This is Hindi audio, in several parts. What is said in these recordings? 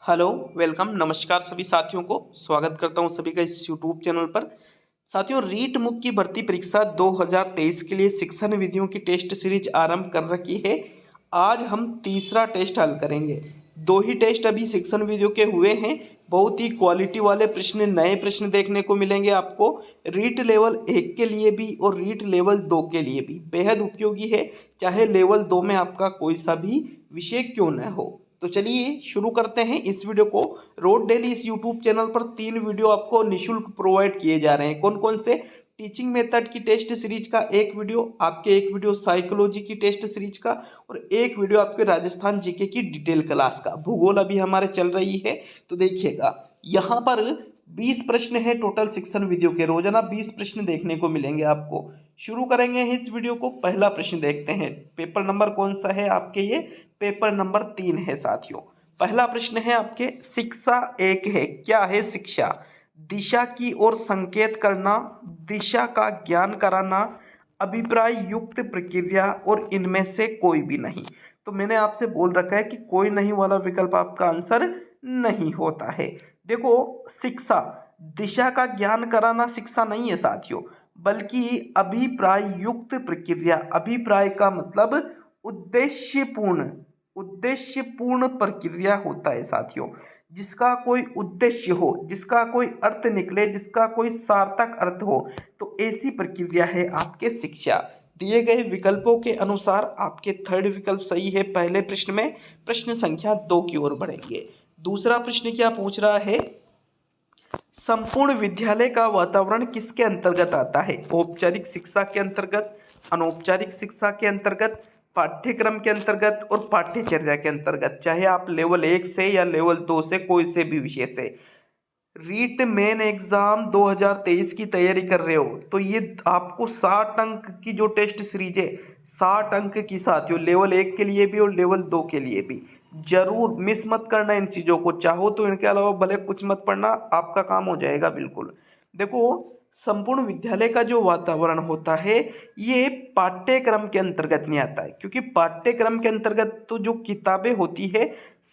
हेलो, वेलकम, नमस्कार सभी साथियों को। स्वागत करता हूं सभी का इस यूट्यूब चैनल पर। साथियों, रीट मुख्य की भर्ती परीक्षा 2023 के लिए शिक्षण विधियों की टेस्ट सीरीज आरंभ कर रखी है। आज हम तीसरा टेस्ट हल करेंगे। दो ही टेस्ट अभी शिक्षण विधियों के हुए हैं। बहुत ही क्वालिटी वाले प्रश्न, नए प्रश्न देखने को मिलेंगे आपको। रीट लेवल 1 के लिए भी और रीट लेवल 2 के लिए भी बेहद उपयोगी है, चाहे लेवल 2 में आपका कोई सा भी विषय क्यों न हो। तो चलिए शुरू करते हैं इस वीडियो को। रोड डेली इस यूट्यूब चैनल पर 3 वीडियो आपको निःशुल्क प्रोवाइड किए जा रहे हैं। कौन कौन से? टीचिंग मेथड की टेस्ट सीरीज का एक वीडियो, आपके एक वीडियो साइकोलॉजी की टेस्ट सीरीज का, और एक वीडियो आपके राजस्थान जीके की डिटेल क्लास का। भूगोल अभी हमारे चल रही है, तो देखिएगा यहाँ पर 20 प्रश्न है टोटल शिक्षण विधियों के। रोजाना 20 प्रश्न देखने को मिलेंगे आपको। शुरू करेंगे इस वीडियो को। पहला प्रश्न देखते हैं। पेपर नंबर कौन सा है आपके? ये पेपर नंबर 3 है साथियों। पहला प्रश्न है आपके, शिक्षा एक है। क्या है शिक्षा? दिशा की ओर संकेत करना, दिशा का ज्ञान कराना, अभिप्राय युक्त प्रक्रिया, और इनमें से कोई भी नहीं। तो मैंने आपसे बोल रखा है कि कोई नहीं वाला विकल्प आपका आंसर नहीं होता है। देखो, शिक्षा दिशा का ज्ञान कराना शिक्षा नहीं है साथियों, बल्कि अभिप्राय युक्त प्रक्रिया। अभिप्राय का मतलब उद्देश्यपूर्ण, उद्देश्यपूर्ण प्रक्रिया होता है साथियों। जिसका कोई उद्देश्य हो, जिसका कोई अर्थ निकले, जिसका कोई सार्थक अर्थ हो, तो ऐसी प्रक्रिया है आपके शिक्षा। दिए गए विकल्पों के अनुसार आपके थर्ड विकल्प सही है पहले प्रश्न में। प्रश्न संख्या 2 की ओर बढ़ेंगे। दूसरा प्रश्न क्या पूछ रहा है? संपूर्ण विद्यालय का वातावरण किसके अंतर्गत आता है? औपचारिक शिक्षा के अंतर्गत, अनौपचारिक शिक्षा के अंतर्गत, पाठ्यक्रम के अंतर्गत, और पाठ्यचर्या के अंतर्गत। चाहे आप लेवल 1 से या लेवल 2 से, कोई से भी विषय से रीट मेन एग्जाम 2023 की तैयारी कर रहे हो, तो ये आपको 60 अंक की जो टेस्ट सीरीज है, 60 अंक की साथियों, लेवल 1 के लिए भी और लेवल 2 के लिए भी। जरूर मिस मत करना इन चीज़ों को। चाहो तो इनके अलावा भले कुछ मत पढ़ना, आपका काम हो जाएगा बिल्कुल। देखो, संपूर्ण विद्यालय का जो वातावरण होता है, ये पाठ्यक्रम के अंतर्गत नहीं आता है, क्योंकि पाठ्यक्रम के अंतर्गत तो जो किताबें होती है,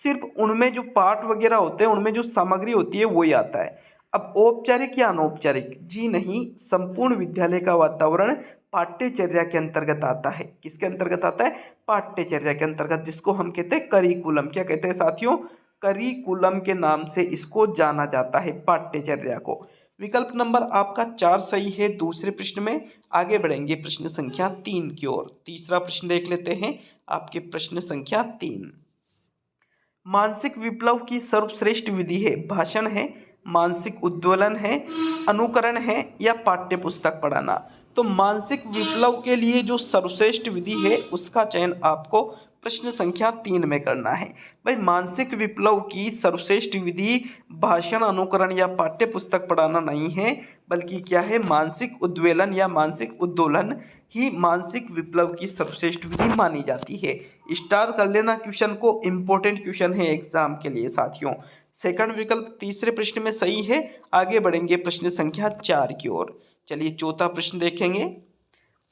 सिर्फ उनमें जो पाठ वगैरह होते हैं, उनमें जो सामग्री होती है वही आता है। अब औपचारिक या अनौपचारिक, जी नहीं, संपूर्ण विद्यालय का वातावरण पाठ्यचर्या के अंतर्गत आता है। किसके अंतर्गत आता है? पाठ्यचर्या के अंतर्गत, जिसको हम कहते हैं करिकुलम। क्या कहते हैं साथियों? करिकुलम के नाम से इसको जाना जाता है, पाठ्यचर्या को। विकल्प नंबर आपका 4 सही है दूसरे प्रश्न में। आगे बढ़ेंगे प्रश्न संख्या 3 की ओर। तीसरा प्रश्न देख लेते हैं। आपके प्रश्न संख्या 3, मानसिक विप्लव की सर्वश्रेष्ठ विधि है। भाषण है, मानसिक उद्दोलन है, अनुकरण है, या पाठ्य पुस्तक पढ़ाना। तो मानसिक विप्लव के लिए जो सर्वश्रेष्ठ विधि है, उसका चयन आपको प्रश्न संख्या 3 में करना है। भाई, मानसिक विप्लव की सर्वश्रेष्ठ विधि भाषण, अनुकरण या पाठ्य पुस्तक पढ़ाना नहीं है, बल्कि क्या है? मानसिक उद्वेलन या मानसिक उद्दोलन ही मानसिक विप्लव की सर्वश्रेष्ठ विधि मानी जाती है। स्टार कर लेना क्वेश्चन को, इंपॉर्टेंट क्वेश्चन है एग्जाम के लिए साथियों। सेकंड विकल्प तीसरे प्रश्न में सही है। आगे बढ़ेंगे प्रश्न संख्या 4 की ओर। चलिए चौथा प्रश्न देखेंगे।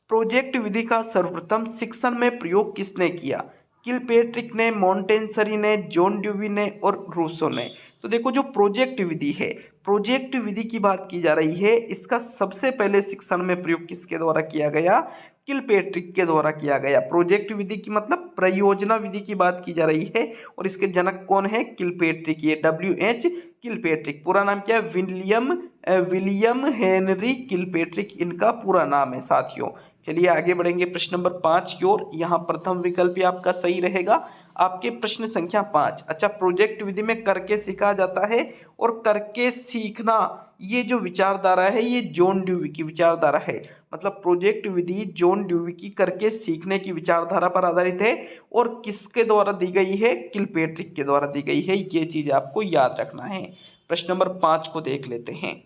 प्रोजेक्ट विधि का सर्वप्रथम शिक्षण में प्रयोग किसने किया? किलपेट्रिक ने, मॉन्टेसरी ने, जॉन ड्यूवी ने, और रूसो ने। तो देखो, जो प्रोजेक्ट विधि है, प्रोजेक्ट विधि की बात की जा रही है, इसका सबसे पहले शिक्षण में प्रयोग किसके द्वारा किया गया? किलपेट्रिक के द्वारा किया गया। प्रोजेक्ट विधि की मतलब परियोजना विधि की बात की जा रही है, और इसके जनक कौन है? किलपेट्रिक। ये WH किलपेट्रिक। पूरा नाम क्या है? विलियम हेनरी किलपेट्रिक इनका पूरा नाम है साथियों। चलिए आगे बढ़ेंगे प्रश्न नंबर 5 की ओर। यहाँ प्रथम विकल्प ही आपका सही रहेगा। आपके प्रश्न संख्या 5, अच्छा, प्रोजेक्ट विधि में करके सीखा जाता है, और करके सीखना ये जो विचारधारा है, ये जॉन ड्यूवी की विचारधारा है। मतलब प्रोजेक्ट विधि जॉन ड्यूवी की करके सीखने की विचारधारा पर आधारित है, और किसके द्वारा दी गई है? किलपेट्रिक के द्वारा दी गई है। ये चीज आपको याद रखना है। प्रश्न नंबर 5 को देख लेते हैं।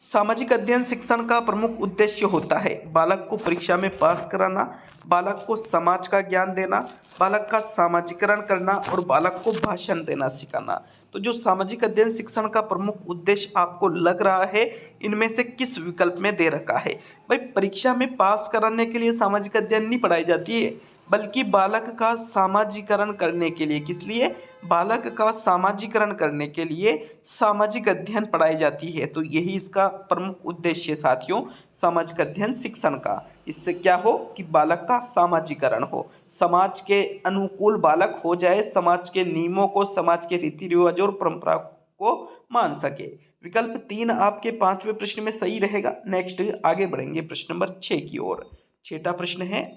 सामाजिक अध्ययन शिक्षण का प्रमुख उद्देश्य होता है बालक को परीक्षा में पास कराना, बालक को समाज का ज्ञान देना, बालक का सामाजिकरण करना, और बालक को भाषण देना सिखाना। तो जो सामाजिक अध्ययन शिक्षण का प्रमुख उद्देश्य आपको लग रहा है, इनमें से किस विकल्प में दे रखा है? भाई, परीक्षा में पास कराने के लिए सामाजिक अध्ययन नहीं पढ़ाई जाती है। बल्कि बालक का सामाजिकरण करने के लिए। किस लिए? बालक का सामाजिकरण करने के लिए सामाजिक अध्ययन पढ़ाई जाती है। तो यही इसका प्रमुख उद्देश्य है साथियों, सामाजिक अध्ययन शिक्षण का। इससे क्या हो कि बालक का सामाजिकरण हो, समाज के अनुकूल बालक हो जाए, समाज के नियमों को, समाज के रीति रिवाजों और परंपरा को मान सके। विकल्प 3 आपके 5वें प्रश्न में सही रहेगा। नेक्स्ट आगे बढ़ेंगे प्रश्न नंबर 6 की ओर। छठा प्रश्न है,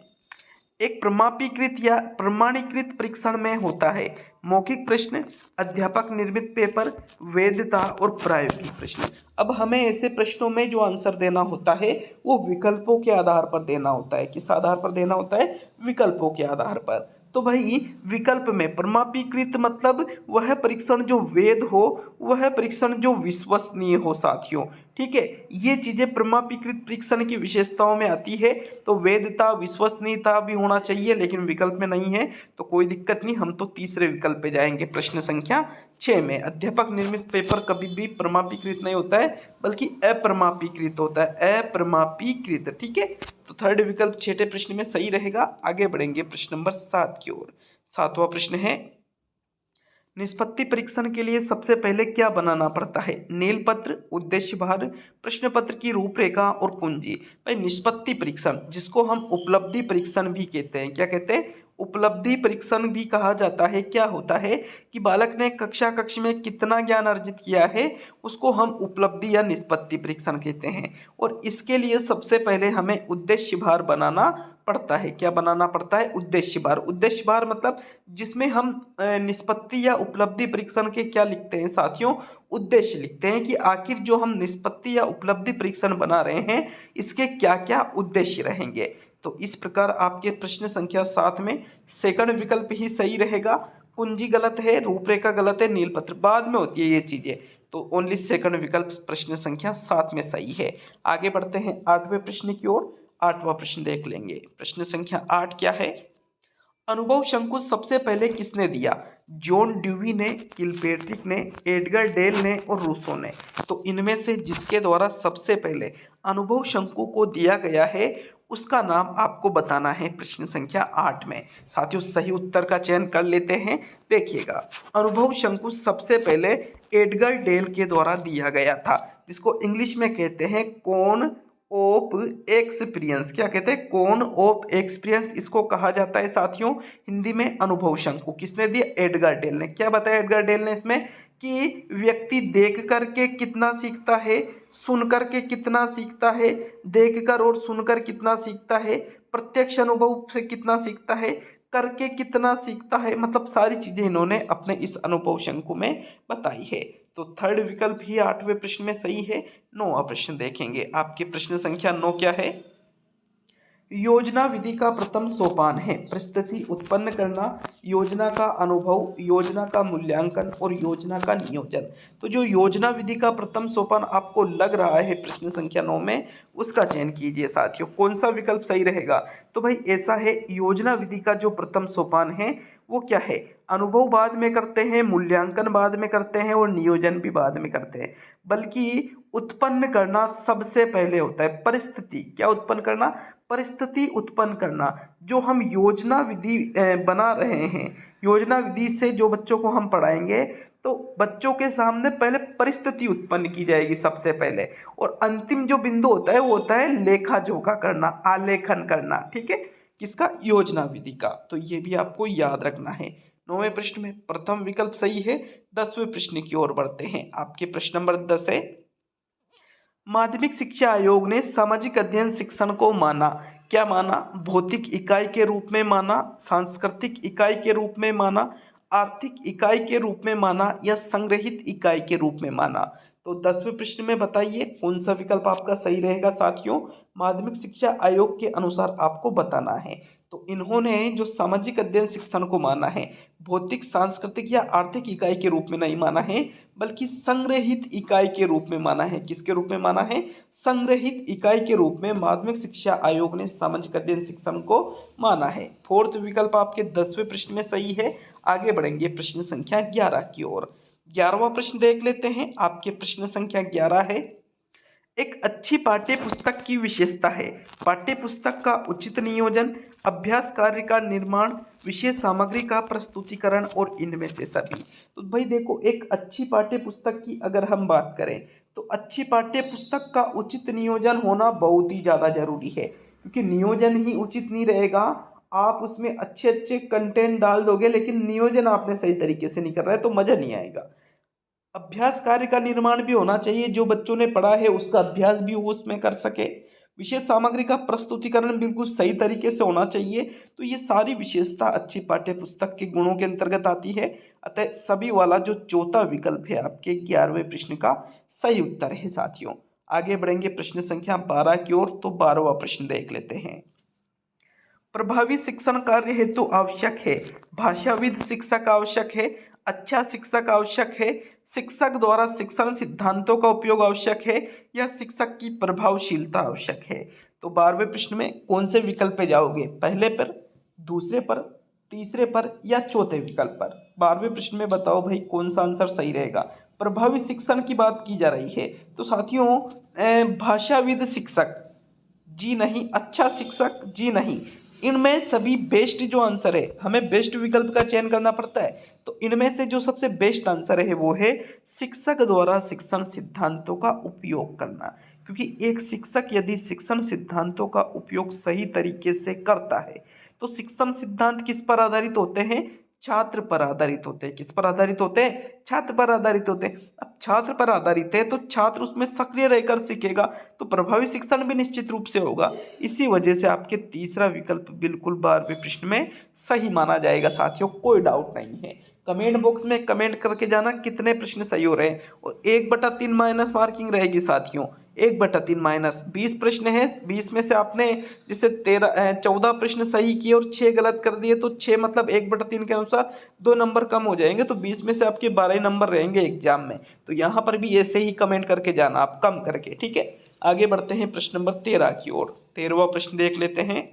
एक प्रमाणीकृत या प्रमाणीकृत परीक्षण में होता है मौखिक प्रश्न, अध्यापक निर्मित पेपर, वैधता और प्रायोगिक प्रश्न। अब हमें ऐसे प्रश्नों में जो आंसर देना होता है वो विकल्पों के आधार पर देना होता है। किस आधार पर देना होता है? विकल्पों के आधार पर। तो भाई विकल्प में प्रमाणीकृत मतलब वह परीक्षण जो वैध हो, वह परीक्षण जो विश्वसनीय हो साथियों। ठीक है, ये चीजें प्रमाणीकृत परीक्षण की विशेषताओं में आती है। तो वैधता, विश्वसनीयता भी होना चाहिए, लेकिन विकल्प में नहीं है तो कोई दिक्कत नहीं, हम तो तीसरे विकल्प पे जाएंगे। प्रश्न संख्या 6 में अध्यापक निर्मित पेपर कभी भी प्रमाणीकृत नहीं होता है, बल्कि अप्रमाणीकृत होता है, अप्रमाणीकृत। ठीक है, तो थर्ड विकल्प छठे प्रश्न में सही रहेगा। आगे बढ़ेंगे प्रश्न नंबर 7 की ओर। 7वां प्रश्न है, निष्पत्ति परीक्षण के लिए सबसे पहले क्या बनाना पड़ता है? नील पत्र, उद्देश्य भार, प्रश्न पत्र की रूपरेखा और कुंजी। भाई निष्पत्ति परीक्षण, जिसको हम उपलब्धि परीक्षण भी कहते हैं, क्या कहते हैं? उपलब्धि परीक्षण भी कहा जाता है। क्या होता है कि बालक ने कक्षा में कितना ज्ञान अर्जित किया है, उसको हम उपलब्धि या निष्पत्ति परीक्षण कहते हैं। और इसके लिए सबसे पहले हमें उद्देश्य भार बनाना पड़ता है। क्या बनाना पड़ता है? उद्देश्य भार। उद्देश्य भार मतलब जिसमें हम निष्पत्ति या उपलब्धि परीक्षण के क्या लिखते हैं साथियों? उद्देश्य लिखते हैं कि आखिर जो हम निष्पत्ति या उपलब्धि परीक्षण बना रहे हैं इसके क्या क्या उद्देश्य रहेंगे। तो इस प्रकार आपके प्रश्न संख्या 7 में सेकंड विकल्प ही सही रहेगा। कुंजी गलत है, रूपरेखा गलत है, नीलपत्र बाद में होती है ये चीजें। तो ओनली सेकंड विकल्प प्रश्न संख्या 7 में सही है। आगे बढ़ते हैं 8वें प्रश्न की ओर। 8वां प्रश्न देख लेंगे। प्रश्न संख्या 8 क्या है? अनुभव शंकु सबसे पहले किसने दिया? जॉन ड्यूवी ने, किलपेट्रिक ने, एडगर डेल ने और रूसो ने। तो इनमें से जिसके द्वारा सबसे पहले अनुभव शंकु को दिया गया है उसका नाम आपको बताना है प्रश्न संख्या 8 में। साथियों सही उत्तर का चयन कर लेते हैं। देखिएगा, अनुभव शंकु सबसे पहले एडगर डेल के द्वारा दिया गया था, जिसको इंग्लिश में कहते हैं कोन ऑफ एक्सपीरियंस। क्या कहते हैं? कोन ऑफ एक्सपीरियंस इसको कहा जाता है साथियों हिंदी में। अनुभव शंकु किसने दिया? एडगर डेल ने। क्या बताया एडगर डेल ने इसमें? कि व्यक्ति देख करके कितना सीखता है, सुन करके कितना सीखता है, देखकर और सुनकर कितना सीखता है, प्रत्यक्ष अनुभव से कितना सीखता है, करके कितना सीखता है, मतलब सारी चीजें इन्होंने अपने इस अनुभव शंकु में बताई है। तो थर्ड विकल्प ही 8वें प्रश्न में सही है। 9वां प्रश्न देखेंगे। आपके प्रश्न संख्या 9 क्या है? योजना विधि का प्रथम सोपान है परिस्थिति उत्पन्न करना, योजना का अनुभव, योजना का मूल्यांकन और योजना का नियोजन। तो जो योजना विधि का प्रथम सोपान आपको लग रहा है प्रश्न संख्या 9 में, उसका चयन कीजिए साथियों। कौन सा विकल्प सही रहेगा? तो भाई ऐसा है, योजना विधि का जो प्रथम सोपान है वो क्या है? अनुभव बाद में करते हैं, मूल्यांकन बाद में करते हैं और नियोजन भी बाद में करते हैं, बल्कि उत्पन्न करना सबसे पहले होता है। परिस्थिति, क्या उत्पन्न करना? परिस्थिति उत्पन्न करना। जो हम योजना विधि बना रहे हैं, योजना विधि से जो बच्चों को हम पढ़ाएंगे तो बच्चों के सामने पहले परिस्थिति उत्पन्न की जाएगी सबसे पहले, और अंतिम जो बिंदु होता है वो होता है लेखा जोखा करना, आलेखन करना। ठीक है, किसका? योजना विधि का। तो ये भी आपको याद रखना है। 9वें प्रश्न में प्रथम विकल्प सही है। 10वें प्रश्न की ओर बढ़ते हैं। आपके प्रश्न नंबर 10 है, माध्यमिक शिक्षा आयोग ने सामाजिक अध्ययन शिक्षण को माना। क्या माना? भौतिक इकाई के रूप में माना, सांस्कृतिक इकाई के रूप में माना, आर्थिक इकाई के रूप में माना या संग्रहित इकाई के रूप में माना। तो 10वें प्रश्न में बताइए कौन सा विकल्प आपका सही रहेगा साथियों। माध्यमिक शिक्षा आयोग के अनुसार आपको बताना है। तो इन्होंने जो सामाजिक अध्ययन शिक्षण को माना है, भौतिक, सांस्कृतिक या आर्थिक इकाई के रूप में नहीं माना है, बल्कि संग्रहित इकाई के रूप में माना है। किसके रूप में माना है? संग्रहित इकाई के रूप में माध्यमिक शिक्षा आयोग ने सामाजिक अध्ययन शिक्षण को माना है। फोर्थ विकल्प आपके 10वें प्रश्न में सही है। आगे बढ़ेंगे प्रश्न संख्या 11 की ओर। 11वां प्रश्न देख लेते हैं। आपके प्रश्न संख्या 11 है, एक अच्छी पाठ्य पुस्तक की विशेषता है पाठ्य पुस्तक का उचित नियोजन, अभ्यास कार्य का निर्माण, विषय सामग्री का प्रस्तुतिकरण और इनमें से सभी। तो भाई देखो, एक अच्छी पाठ्य पुस्तक की अगर हम बात करें तो अच्छी पाठ्य पुस्तक का उचित नियोजन होना बहुत ही ज़्यादा जरूरी है, क्योंकि नियोजन ही उचित नहीं रहेगा, आप उसमें अच्छे अच्छे कंटेंट डाल दोगे लेकिन नियोजन आपने सही तरीके से नहीं कर रहा है तो मज़ा नहीं आएगा। अभ्यास कार्य का निर्माण भी होना चाहिए, जो बच्चों ने पढ़ा है उसका अभ्यास भी वो उसमें कर सके। विशेष सामग्री का प्रस्तुतिकरण बिल्कुल सही तरीके से होना चाहिए। तो ये सारी विशेषता अच्छी पाठ्य पुस्तक के गुणों के अंतर्गत आती है। अतः सभी वाला जो चौथा विकल्प है आपके 11वें प्रश्न का सही उत्तर है साथियों। आगे बढ़ेंगे प्रश्न संख्या 12 की ओर। तो 12वां प्रश्न देख लेते हैं। प्रभावी शिक्षण कार्य हेतु आवश्यक है भाषाविद शिक्षक आवश्यक है, अच्छा शिक्षक आवश्यक है, शिक्षक द्वारा शिक्षण सिद्धांतों का उपयोग आवश्यक है, या शिक्षक की प्रभावशीलता आवश्यक है। तो 12वें प्रश्न में कौन से विकल्प पे जाओगे, पहले पर, दूसरे पर, तीसरे पर या चौथे विकल्प पर? 12वें प्रश्न में बताओ भाई कौन सा आंसर सही रहेगा। प्रभावी शिक्षण की बात की जा रही है तो साथियों भाषाविद शिक्षक जी नहीं, अच्छा शिक्षक जी नहीं, इनमें सभी बेस्ट जो आंसर है, हमें बेस्ट विकल्प का चयन करना पड़ता है। तो इनमें से जो सबसे बेस्ट आंसर है वो है शिक्षक द्वारा शिक्षण सिद्धांतों का उपयोग करना। क्योंकि एक शिक्षक यदि शिक्षण सिद्धांतों का उपयोग सही तरीके से करता है तो शिक्षण सिद्धांत किस पर आधारित होते हैं, छात्र पर आधारित होते हैं। किस पर आधारित होते हैं, छात्र पर आधारित होते हैं। अब छात्र पर आधारित है तो छात्र उसमें सक्रिय रहकर सीखेगा, तो प्रभावी शिक्षण भी निश्चित रूप से होगा। इसी वजह से आपके तीसरा विकल्प बिल्कुल 12वें प्रश्न में सही माना जाएगा साथियों, कोई डाउट नहीं है। कमेंट बॉक्स में कमेंट करके जाना कितने प्रश्न सही हो रहे हैं, और 1/3 माइनस मार्किंग रहेगी साथियों। 1/3 माइनस 20 प्रश्न है, 20 में से आपने जैसे 14 प्रश्न सही किए और 6 गलत कर दिए, तो 6 मतलब 1/3 के अनुसार 2 नंबर कम हो जाएंगे, तो 20 में से आपके 12 नंबर रहेंगे एग्जाम में। तो यहाँ पर भी ऐसे ही कमेंट करके जाना आप, कम करके, ठीक है। आगे बढ़ते हैं प्रश्न नंबर 13 की ओर। 13वां प्रश्न देख लेते हैं।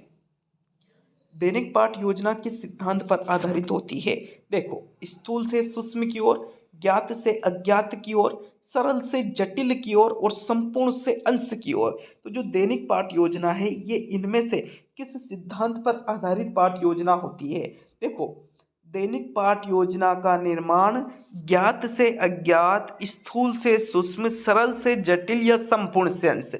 दैनिक पाठ योजना किस सिद्धांत पर आधारित होती है? देखो, स्थूल से सूक्ष्म की ओर, ज्ञात से अज्ञात की ओर, सरल से जटिल की ओर और संपूर्ण से अंश की ओर। तो जो दैनिक पाठ योजना है ये इनमें से किस सिद्धांत पर आधारित पाठ योजना होती है? देखो, दैनिक पाठ योजना का निर्माण ज्ञात से अज्ञात, स्थूल से सूक्ष्म, सरल से जटिल या संपूर्ण से अंश,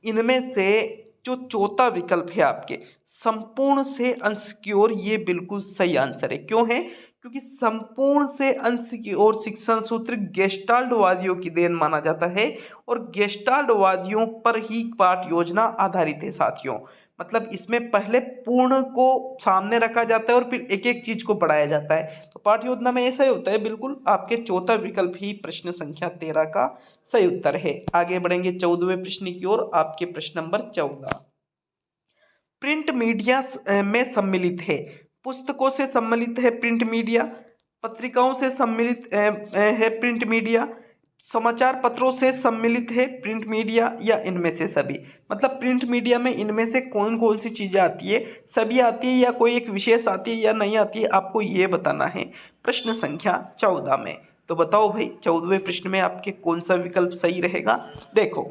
इनमें से जो चौथा विकल्प है आपके संपूर्ण से अंश की ओर, ये बिल्कुल सही आंसर है। क्यों है? क्योंकि संपूर्ण से अंश की ओर शिक्षण सूत्र गेस्टाल्टवादियों की देन माना जाता है, और गेस्टाल्टवादियों पर ही पाठ योजना आधारित है साथियों। मतलब इसमें पहले पूर्ण को सामने रखा जाता है और फिर एक एक चीज को पढ़ाया जाता है। तो पाठ योजना में ऐसा ही होता है बिल्कुल। आपके चौथा विकल्प ही प्रश्न संख्या 13 का सही उत्तर है। आगे बढ़ेंगे 14वें प्रश्न की ओर। आपके प्रश्न नंबर 14, प्रिंट मीडिया में सम्मिलित है, पुस्तकों से सम्मिलित है प्रिंट मीडिया, पत्रिकाओं से सम्मिलित है प्रिंट मीडिया, समाचार पत्रों से सम्मिलित है प्रिंट मीडिया, या इनमें से सभी? मतलब प्रिंट मीडिया में इनमें से कौन कौन सी चीजें आती है, सभी आती है या कोई एक विशेष आती है या नहीं आती है, आपको ये बताना है प्रश्न संख्या 14 में। तो बताओ भाई 14वें प्रश्न में आपके कौन सा विकल्प सही रहेगा। देखो,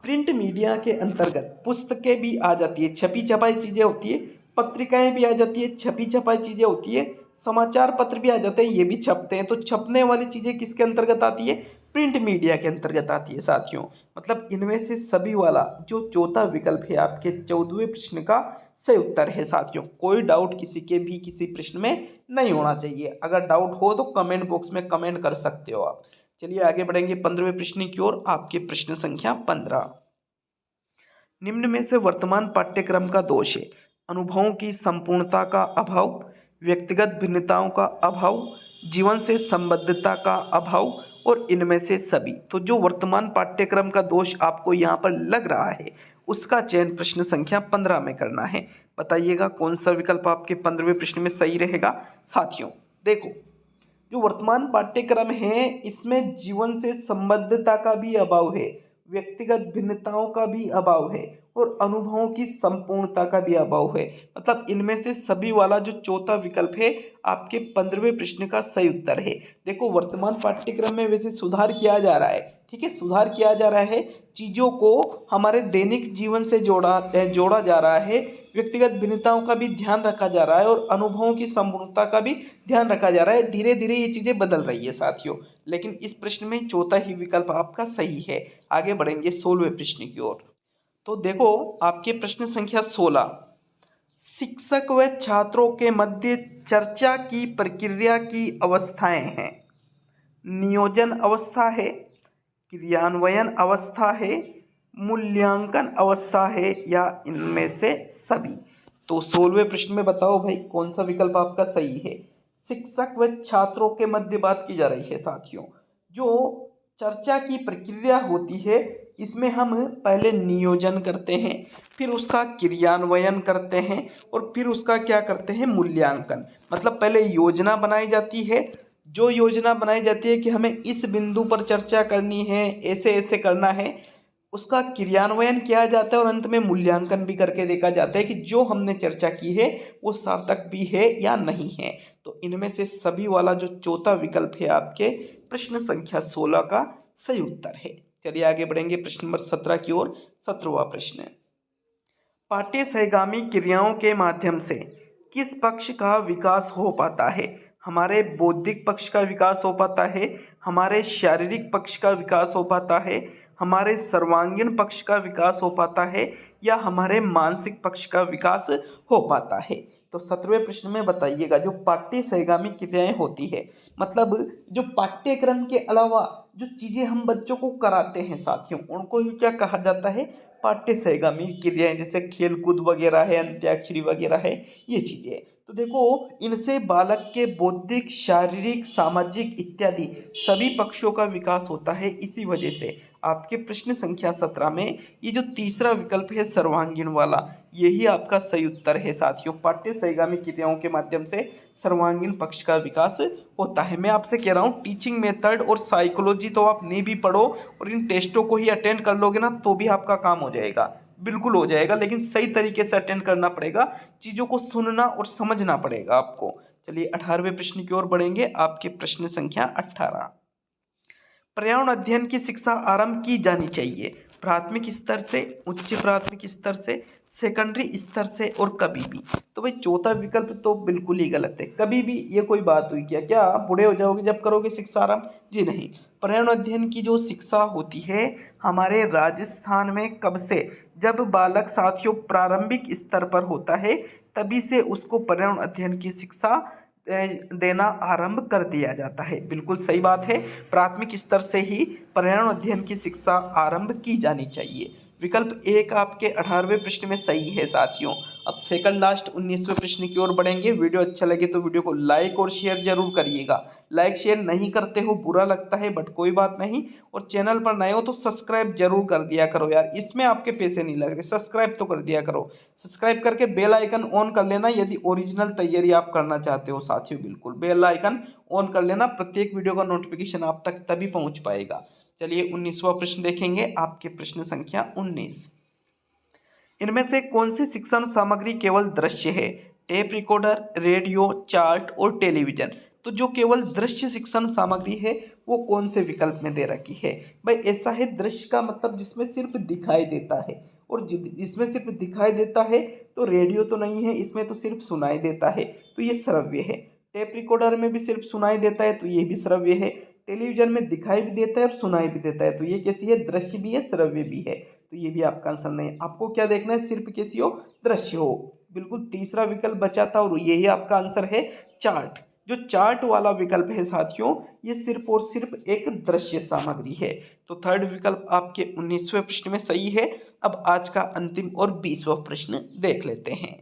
प्रिंट मीडिया के अंतर्गत पुस्तकें भी आ जाती है, छपी छपाई चीजें होती है, पत्रिकाएं भी आ जाती है, छपी छपाई चीजें होती है, समाचार पत्र भी आ जाते हैं, ये भी छपते हैं। तो छपने वाली चीजें किसके अंतर्गत आती है? प्रिंट मीडिया के अंतर्गत आती है साथियों। मतलब इनमें से सभी वाला जो चौथा विकल्प है आपके 14वें प्रश्न का सही उत्तर है साथियों। कोई डाउट किसी के भी किसी प्रश्न में नहीं होना चाहिए। अगर डाउट हो तो कमेंट बॉक्स में कमेंट कर सकते हो आप। चलिए आगे बढ़ेंगे 15वें प्रश्न की ओर। आपके प्रश्न संख्या 15, निम्न में से वर्तमान पाठ्यक्रम का दोष है? अनुभवों की संपूर्णता का अभाव, व्यक्तिगत भिन्नताओं का अभाव, जीवन से संबद्धता का अभाव, और इनमें से सभी। तो जो वर्तमान पाठ्यक्रम का दोष आपको यहाँ पर लग रहा है उसका चयन प्रश्न संख्या 15 में करना है। बताइएगा कौन सा विकल्प आपके 15वें प्रश्न में सही रहेगा साथियों। देखो, जो वर्तमान पाठ्यक्रम है इसमें जीवन से संबद्धता का भी अभाव है, व्यक्तिगत भिन्नताओं का भी अभाव है, और अनुभवों की संपूर्णता का भी अभाव है। मतलब इनमें से सभी वाला जो चौथा विकल्प है आपके 15वें प्रश्न का सही उत्तर है। देखो वर्तमान पाठ्यक्रम में वैसे सुधार किया जा रहा है, ठीक है, सुधार किया जा रहा है, चीज़ों को हमारे दैनिक जीवन से जोड़ा जा रहा है, व्यक्तिगत भिन्नताओं का भी ध्यान रखा जा रहा है और अनुभवों की संपूर्णता का भी ध्यान रखा जा रहा है। धीरे धीरे ये चीज़ें बदल रही है साथियों, लेकिन इस प्रश्न में चौथा ही विकल्प आपका सही है। आगे बढ़ेंगे 16वें प्रश्न की ओर। तो देखो आपके प्रश्न संख्या 16, शिक्षक व छात्रों के मध्य चर्चा की प्रक्रिया की अवस्थाएं हैं। नियोजन अवस्था है, क्रियान्वयन अवस्था है, मूल्यांकन अवस्था है या इनमें से सभी। तो 16वें प्रश्न में बताओ भाई कौन सा विकल्प आपका सही है। शिक्षक व छात्रों के मध्य बात की जा रही है साथियों। जो चर्चा की प्रक्रिया होती है इसमें हम पहले नियोजन करते हैं, फिर उसका क्रियान्वयन करते हैं और फिर उसका क्या करते हैं, मूल्यांकन। मतलब पहले योजना बनाई जाती है, जो योजना बनाई जाती है कि हमें इस बिंदु पर चर्चा करनी है, ऐसे ऐसे करना है, उसका क्रियान्वयन किया जाता है और अंत में मूल्यांकन भी करके देखा जाता है कि जो हमने चर्चा की है वो सार्थक भी है या नहीं है। तो इनमें से सभी वाला जो चौथा विकल्प है आपके प्रश्न संख्या 16 का सही उत्तर है। चलिए आगे बढ़ेंगे प्रश्न नंबर 17 की ओर। 17वां प्रश्न, पाठ्य सहगामी क्रियाओं के माध्यम से किस पक्ष का विकास हो पाता है। हमारे बौद्धिक पक्ष का विकास हो पाता है, हमारे शारीरिक पक्ष का विकास हो पाता है, हमारे सर्वांगीण पक्ष का विकास हो पाता है या हमारे मानसिक पक्ष का विकास हो पाता है। तो 17वें प्रश्न में बताइएगा जो पाठ्य सहगामी क्रियाएं होती है, मतलब जो पाठ्यक्रम के अलावा जो चीज़ें हम बच्चों को कराते हैं साथियों, उनको ही क्या कहा जाता है, पाठ्य सहगामी क्रियाएं। जैसे खेल कूद वगैरह है, अंत्याक्षरी वगैरह है, ये चीज़ें। तो देखो इनसे बालक के बौद्धिक, शारीरिक, सामाजिक इत्यादि सभी पक्षों का विकास होता है। इसी वजह से आपके प्रश्न संख्या 17 में ये जो तीसरा विकल्प है सर्वांगीण वाला, यही आपका सही उत्तर है साथियों। पाठ्य सहगामी क्रियाओं के माध्यम से सर्वांगीण पक्ष का विकास होता है। मैं आपसे कह रहा हूँ टीचिंग मेथड और साइकोलॉजी तो आप नहीं भी पढ़ो और इन टेस्टों को ही अटेंड कर लोगे ना तो भी आपका काम हो जाएगा, बिल्कुल हो जाएगा, लेकिन सही तरीके से अटेंड करना पड़ेगा, चीज़ों को सुनना और समझना पड़ेगा आपको। चलिए 18वें प्रश्न की ओर बढ़ेंगे। आपके प्रश्न संख्या 18, पर्यावरण अध्ययन की शिक्षा आरंभ की जानी चाहिए प्राथमिक स्तर से, उच्च प्राथमिक स्तर से, सेकेंडरी स्तर से और कभी भी। तो भाई चौथा विकल्प तो बिल्कुल ही गलत है। कभी भी ये कोई बात हुई क्या, क्या आप बूढ़े हो जाओगे जब करोगे शिक्षा आरंभ? जी नहीं। पर्यावरण अध्ययन की जो शिक्षा होती है हमारे राजस्थान में कब से, जब बालक साथियों प्रारंभिक स्तर पर होता है तभी से उसको पर्यावरण अध्ययन की शिक्षा देना आरंभ कर दिया जाता है। बिल्कुल सही बात है, प्राथमिक स्तर से ही पर्यावरण अध्ययन की शिक्षा आरंभ की जानी चाहिए। विकल्प एक आपके 18वें प्रश्न में सही है साथियों। अब सेकंड लास्ट 19वें प्रश्न की ओर बढ़ेंगे। वीडियो अच्छा लगे तो वीडियो को लाइक और शेयर जरूर करिएगा। लाइक शेयर नहीं करते हो बुरा लगता है बट कोई बात नहीं, और चैनल पर नए हो तो सब्सक्राइब जरूर कर दिया करो यार, इसमें आपके पैसे नहीं लग रहे, सब्सक्राइब तो कर दिया करो। सब्सक्राइब करके बेल आइकन ऑन कर लेना यदि ओरिजिनल तैयारी आप करना चाहते हो साथियों। बिल्कुल बेल आइकन ऑन कर लेना, प्रत्येक वीडियो का नोटिफिकेशन आप तक तभी पहुंच पाएगा। चलिए 19वां प्रश्न देखेंगे। आपके प्रश्न संख्या 19, इनमें से कौन सी शिक्षण सामग्री केवल दृश्य है। टेप रिकॉर्डर, रेडियो, चार्ट और टेलीविजन। तो जो केवल दृश्य शिक्षण सामग्री है वो कौन से विकल्प में दे रखी है। भाई ऐसा है, दृश्य का मतलब जिसमें सिर्फ दिखाई देता है, और जिसमें सिर्फ दिखाई देता है तो रेडियो तो नहीं है, इसमें तो सिर्फ सुनाई देता है तो ये श्रव्य है। टेप रिकॉर्डर में भी सिर्फ सुनाई देता है तो ये भी श्रव्य है। टेलीविजन में दिखाई भी देता है और सुनाई भी देता है तो ये कैसी है, दृश्य भी है श्रव्य भी है। तो ये भी आपका आंसर नहीं है। आपको क्या देखना है, सिर्फ कैसी हो, दृश्य हो। बिल्कुल तीसरा विकल्प बचा था और यही आपका आंसर है, चार्ट। जो चार्ट वाला विकल्प है साथियों ये सिर्फ और सिर्फ एक दृश्य सामग्री है। तो थर्ड विकल्प आपके 19वें प्रश्न में सही है। अब आज का अंतिम और 20वां प्रश्न देख लेते हैं।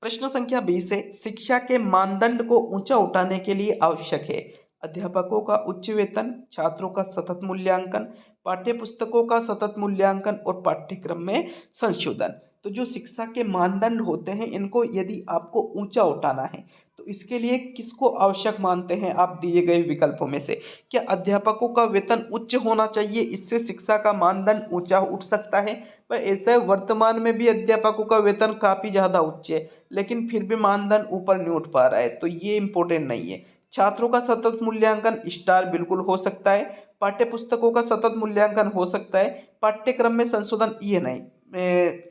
प्रश्न संख्या 20 है, शिक्षा के मानदंड को ऊंचा उठाने के लिए आवश्यक है अध्यापकों का उच्च वेतन, छात्रों का सतत मूल्यांकन, पाठ्य पुस्तकों का सतत मूल्यांकन और पाठ्यक्रम में संशोधन। तो जो शिक्षा के मानदंड होते हैं इनको यदि आपको ऊंचा उठाना है तो इसके लिए किसको आवश्यक मानते हैं आप दिए गए विकल्पों में से? क्या अध्यापकों का वेतन उच्च होना चाहिए, इससे शिक्षा का मानदंड ऊंचा उठ सकता है? वह ऐसा है, वर्तमान में भी अध्यापकों का वेतन काफी ज्यादा उच्च है, लेकिन फिर भी मानदंड ऊपर नहीं उठ पा रहा है, तो ये इंपॉर्टेंट नहीं है। छात्रों का सतत मूल्यांकन स्टार बिल्कुल हो सकता है। पाठ्य पुस्तकों का सतत मूल्यांकन हो सकता है। पाठ्यक्रम में संशोधन ये नहीं,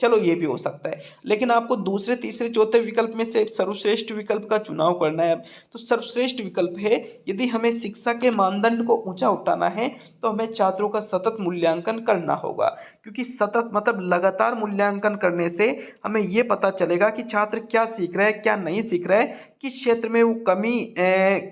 चलो ये भी हो सकता है, लेकिन आपको दूसरे तीसरे चौथे विकल्प में से सर्वश्रेष्ठ विकल्प का चुनाव करना है। अब तो सर्वश्रेष्ठ विकल्प है, यदि हमें शिक्षा के मानदंड को ऊंचा उठाना है तो हमें छात्रों का सतत मूल्यांकन करना होगा, क्योंकि सतत मतलब लगातार मूल्यांकन करने से हमें ये पता चलेगा कि छात्र क्या सीख रहा है, क्या नहीं सीख रहा है, किस क्षेत्र में वो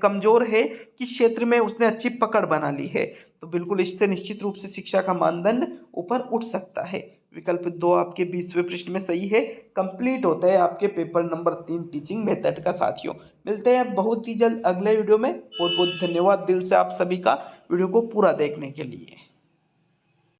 कमजोर है, किस क्षेत्र में उसने अच्छी पकड़ बना ली है। तो बिल्कुल इससे निश्चित रूप से शिक्षा का मानदंड ऊपर उठ सकता है। विकल्प 2 आपके 20वें प्रश्न में सही है। कंप्लीट होता है आपके पेपर नंबर 3 टीचिंग मेथड का। साथियों मिलते हैं बहुत ही जल्द अगले वीडियो में। बहुत बहुत धन्यवाद दिल से आप सभी का वीडियो को पूरा देखने के लिए।